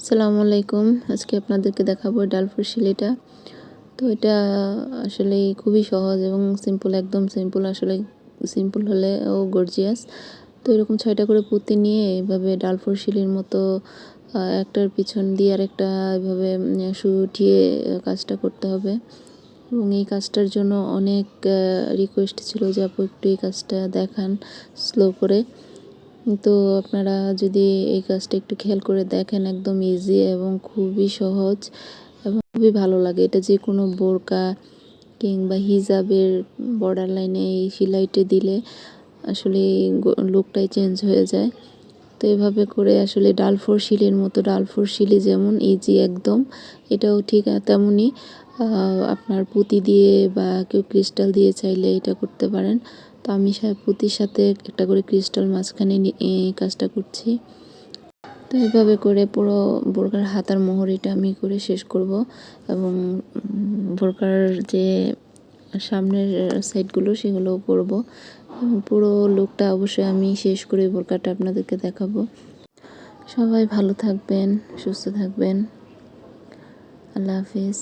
আসসালামু আলাইকুম। আজকে আপনাদেরকে দেখাবো ডালফুর শিলিটা। তো এটা আসলেই খুবই সহজ এবং সিম্পল, একদম সিম্পল। আসলে সিম্পল হলেও গর্জিয়াস। তো এরকম ৬টা করে পুঁতি নিয়ে এভাবে ডালফুর শিলির মতো একটার পিছন দিয়ে আরেকটা এভাবে উঠিয়ে কাজটা করতে হবে। এবং এই কাজটার জন্য অনেক রিকোয়েস্ট ছিল যে আপু একটু এই কাজটা দেখান স্লো করে। তো আপনারা যদি এই কাজটা একটু খেয়াল করে দেখেন, একদম ইজি এবং খুবই সহজ এবং খুবই ভালো লাগে। এটা যে কোনো বোরকা কিংবা হিজাবের বর্ডার লাইনে এই সেলাইটা দিলে আসলে লুকটাই চেঞ্জ হয়ে যায়। তো এভাবে করে আসলে ডালফোর শিলির মতো, ডালফোর শিলি যেমন ইজি একদম, এটাও ঠিক তেমনই। আপনার পুঁতি দিয়ে বা কেউ ক্রিস্টাল দিয়ে চাইলে এটা করতে পারেন। তো আমি পুঁতির সাথে একটা করে ক্রিস্টাল মাঝখানে এই কাজটা করছি। তো এভাবে করে পুরো বোরকার হাতার মোহরিটা আমি করে শেষ করব এবং বোরকার যে সামনের সাইডগুলো সেগুলোও করব এবং পুরো লুকটা অবশ্যই আমি শেষ করে বোরকাটা আপনাদেরকে দেখাবো। সবাই ভালো থাকবেন, সুস্থ থাকবেন। আল্লাহ হাফিজ।